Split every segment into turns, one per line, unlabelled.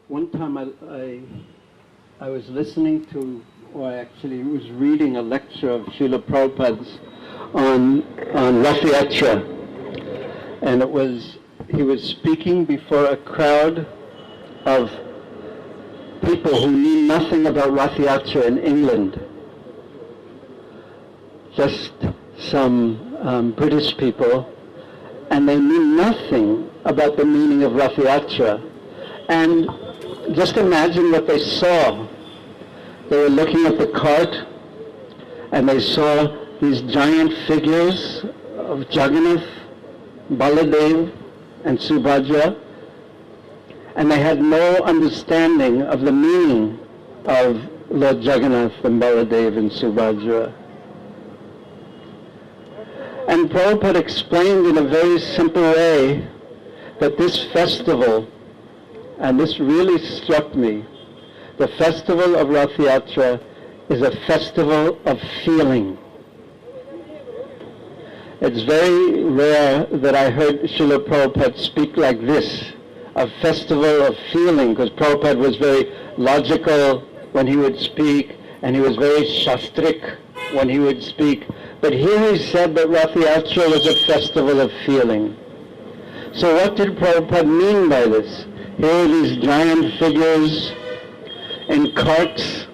One time I was listening to, or I actually was reading a lecture of Srila Prabhupada's on Rathayatra, and he was speaking before a crowd of people who knew nothing about Rathayatra in England, just some British people, and they knew nothing about the meaning of Rathayatra. And just imagine what they saw. They were looking at the cart, and they saw these giant figures of Jagannath, Baladev, and Subhadra, and they had no understanding of the meaning of Lord Jagannath and Baladev and Subhadra. And Prabhupada explained in a very simple way that this festival, and this really struck me, the festival of Rathayatra is a festival of feeling. It's very rare that I heard Srila Prabhupada speak like this, a festival of feeling, because Prabhupada was very logical when he would speak, and he was very shastric when he would speak. But here he said that Rathayatra was a festival of feeling. So what did Prabhupada mean by this? Here are these giant figures in carts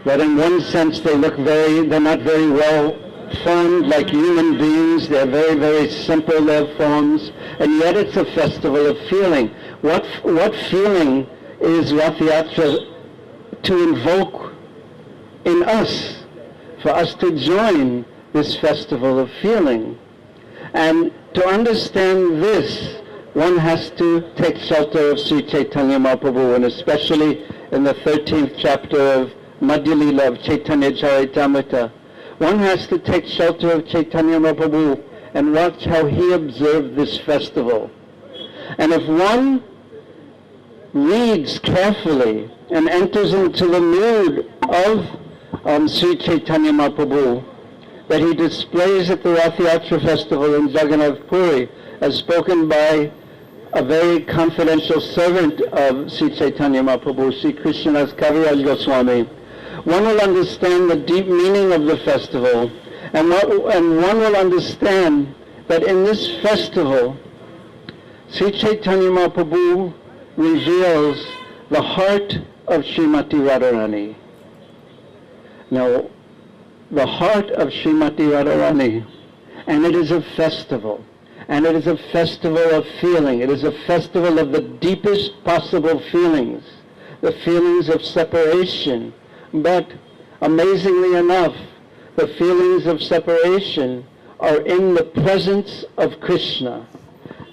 that in one sense they're not very well formed like human beings. They're very, very simple, their forms, and yet it's a festival of feeling. What feeling is Rathayatra to invoke in us, for us to join this festival of feeling? And to understand this, one has to take shelter of Sri Chaitanya Mahaprabhu, and especially in the 13th chapter of Madhya Leela of Chaitanya Charitamrita. One has to take shelter of Chaitanya Mahaprabhu and watch how he observed this festival. And if one reads carefully and enters into the mood of Sri Chaitanya Mahaprabhu that he displays at the Rathayatra festival in Jagannath Puri, as spoken by a very confidential servant of Sri Chaitanya Mahaprabhu, Sri Krishnadas Kaviraj Goswami, one will understand the deep meaning of the festival, and one will understand that in this festival, Sri Chaitanya Mahaprabhu reveals the heart of Srimati Radharani. Now, the heart of Srimati Radharani, and it is a festival. And it is a festival of feeling. It is a festival of the deepest possible feelings, the feelings of separation. But amazingly enough, the feelings of separation are in the presence of Krishna.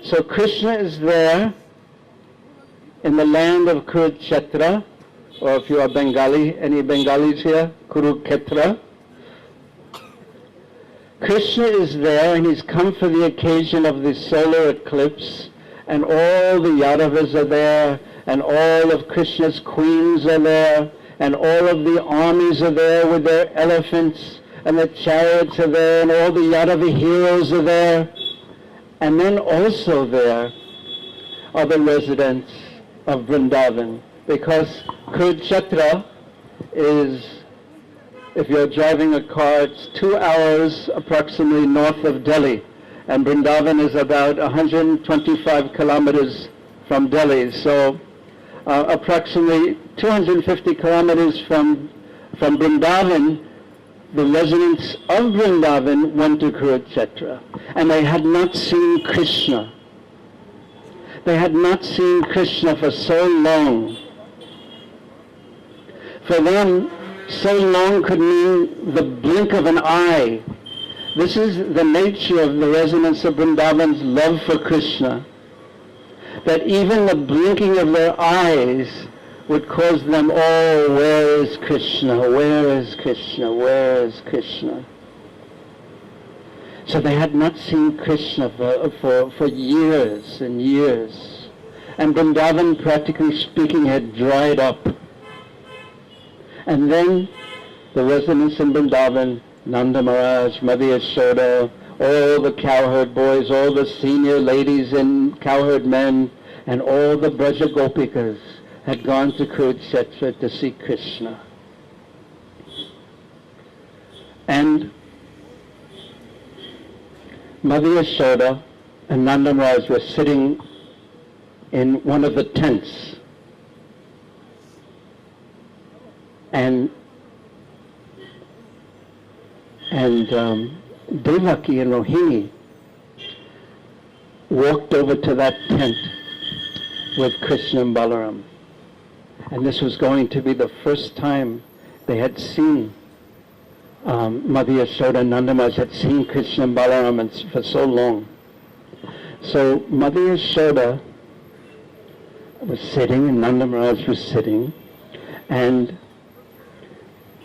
So Krishna is there in the land of Kurukshetra, or if you are Bengali, any Bengalis here? Kurukshetra. Krishna is there, and he's come for the occasion of the solar eclipse, and all the Yadavas are there, and all of Krishna's queens are there, and all of the armies are there with their elephants, and the chariots are there, and all the Yadava heroes are there. And then also there are the residents of Vrindavan, because Kurukshetra is, if you're driving a car, it's 2 hours approximately north of Delhi, and Vrindavan is about 125 kilometers from Delhi. So approximately 250 kilometers from Vrindavan, the residents of Vrindavan went to Kurukshetra, and they had not seen Krishna. They had not seen Krishna for so long. For them, so long could mean the blink of an eye. This is the nature of the residents of Vrindavan's love for Krishna, that even the blinking of their eyes would cause them, oh, where is Krishna? Where is Krishna? Where is Krishna? So they had not seen Krishna for years and years. And Vrindavan, practically speaking, had dried up. And then the residents in Vrindavan, Nanda Maharaj, Mother Yashoda, all the cowherd boys, all the senior ladies and cowherd men, and all the Braja Gopikas, had gone to Kurukshetra to see Krishna. And Mother Yashoda and Nanda Maharaj were sitting in one of the tents. And Devaki and Rohini walked over to that tent with Krishna and Balaram. And this was going to be the first time they had seen Mother Yashoda and Nanda Maharaj had seen Krishna and Balaram for so long. So Mother Yashoda was sitting and Nanda Maharaj was sitting, and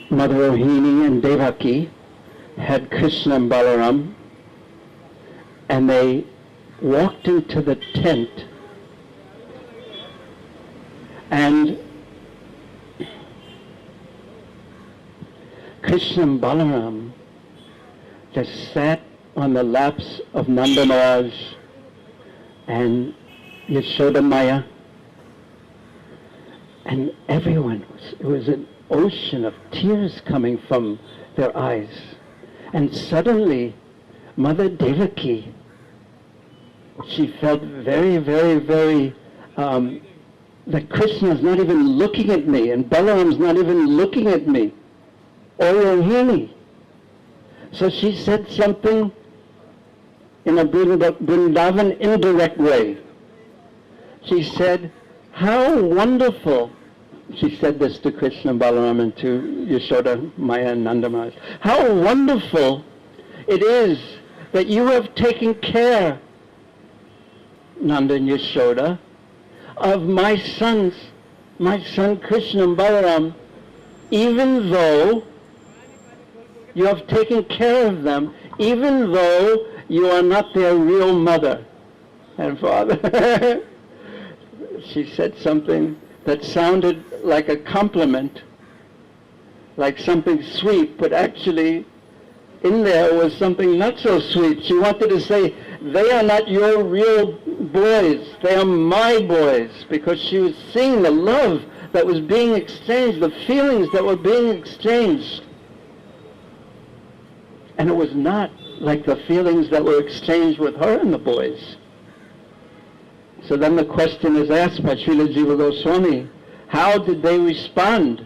Mother Rohini and Devaki had Krishna and Balaram, and they walked into the tent, and Krishna and Balaram just sat on the laps of Nanda Maharaj and Yashoda Maya, and everyone, it was an ocean of tears coming from their eyes. And suddenly, Mother Devaki, she felt very, very, very, that Krishna's not even looking at me, and Balaram's not even looking at me, or Rohini. So she said something in a Vrindavan indirect way. She said, how wonderful, she said this to Krishna and Balaram and to Yashoda, Maya and Nanda Maharaj, how wonderful it is that you have taken care, Nanda and Yashoda, of my son Krishna and Balaram, even though you have taken care of them, even though you are not their real mother and father. She said something that sounded like a compliment, like something sweet, but actually in there was something not so sweet. She wanted to say, they are not your real boys, they are my boys, because she was seeing the love that was being exchanged, the feelings that were being exchanged. And it was not like the feelings that were exchanged with her and the boys. So then the question is asked by Srila Jiva Goswami, how did they respond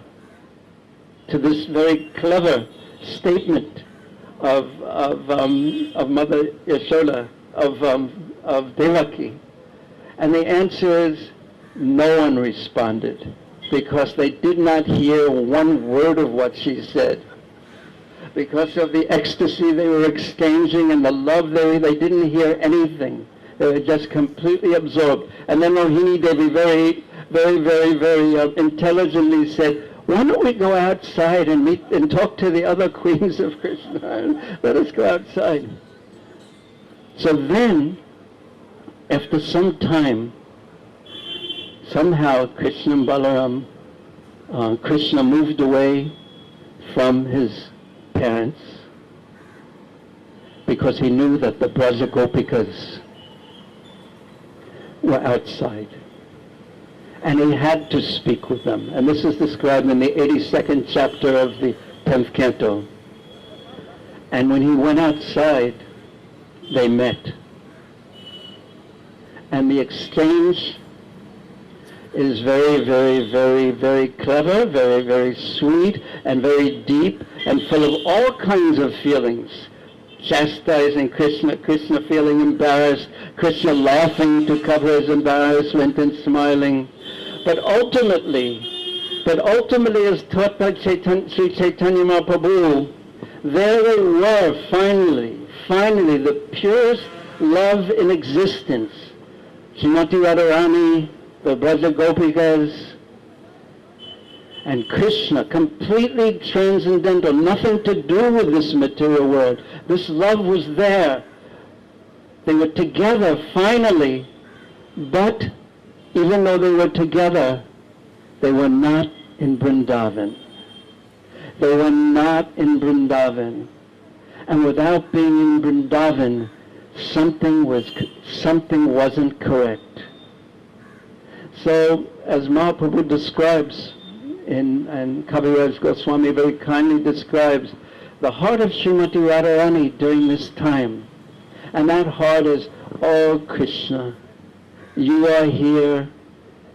to this very clever statement of Mother Yashoda, of Devaki? And the answer is, no one responded, because they did not hear one word of what she said. Because of the ecstasy they were exchanging and the love, they didn't hear anything. They were just completely absorbed. And then Rohini Devi very, very, very, very intelligently said, why don't we go outside and meet and talk to the other queens of Krishna? Let us go outside. So then, after some time, somehow Krishna and Balaram, Krishna moved away from his parents because he knew that the Braja Gopikas were outside. And he had to speak with them. And this is described in the 82nd chapter of the 10th canto. And when he went outside, they met. And the exchange is very, very, very, very clever, very, very sweet, and very deep, and full of all kinds of feelings. Chastising Krishna, Krishna feeling embarrassed, Krishna laughing to cover his embarrassment and smiling. But ultimately, as taught by Sri Chaitanya Mahaprabhu, there they were finally, the purest love in existence. Srimati Radharani, the Braja Gopikas, and Krishna, completely transcendental, nothing to do with this material world. This love was there. They were together finally, but even though they were together, they were not in Vrindavan. They were not in Vrindavan. And without being in Vrindavan, something wasn't correct. So, as Mahaprabhu describes, and Kaviraj Goswami very kindly describes, the heart of Srimati Radharani during this time, and that heart is, oh Krishna, you are here,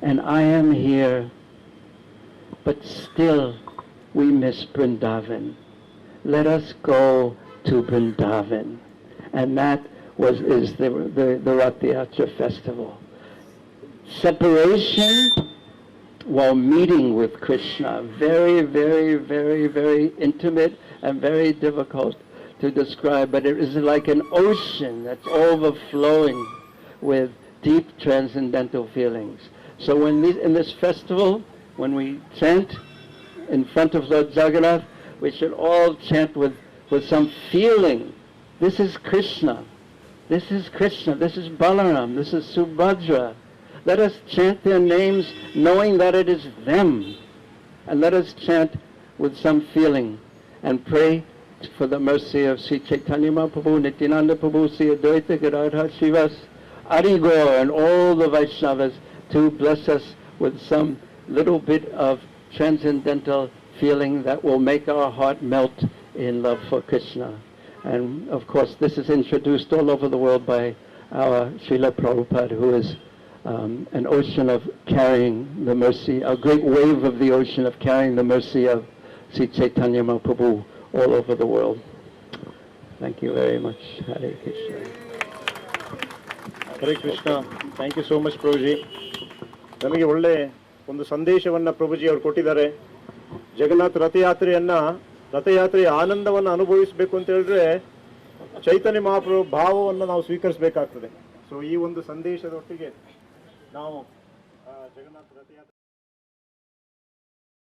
and I am here, but still we miss Vrindavan. Let us go to Vrindavan. And that is the Rathayatra festival. Separation while meeting with Krishna, very, very, very, very intimate and very difficult to describe, but it is like an ocean that's overflowing with deep transcendental feelings. So when in this festival, when we chant in front of Lord Jagannath, we should all chant with some feeling. This is Krishna. This is Krishna. This is Balaram. This is Subhadra. Let us chant their names knowing that it is them. And let us chant with some feeling and pray for the mercy of Sri Chaitanya Mahaprabhu, Nityananda Prabhu, Sri Advaita Gadadhar Srivas, Ari Gaur, and all the Vaishnavas to bless us with some little bit of transcendental feeling that will make our heart melt in love for Krishna. And of course, this is introduced all over the world by our Srila Prabhupada, who is an ocean of carrying the mercy, a great wave of the ocean of carrying the mercy of Sri Chaitanya Mahaprabhu all over the world. Thank you very much. Hare Krishna.
Hare Krishna. Thank you so much, Prabhuji. ನಮಗೆ ಒಳ್ಳೆ ಒಂದು ಸಂದೇಶವನ್ನು ಪ್ರಭುಜಿ ಅವರು ಕೊಟ್ಟಿದ್ದಾರೆ. ಜಗನ್ನಾಥ ರಥಯಾತ್ರೆಯ ಆನಂದವನ್ನು ಅನುಭವಿಸಬೇಕು ಅಂತ ಹೇಳಿದ್ರೆ ಚೈತನ್ಯ ಮಹಾಪ್ರಭು ಭಾವವನ್ನು ನಾವು ಸ್ವೀಕರಿಸಬೇಕಾಗ್ತದೆ. ಸೊ ಈ ಒಂದು ಸಂದೇಶದೊಟ್ಟಿಗೆ ನಾವು ಜಗನ್ನಾಥ ರಥಯಾತ್ರೆ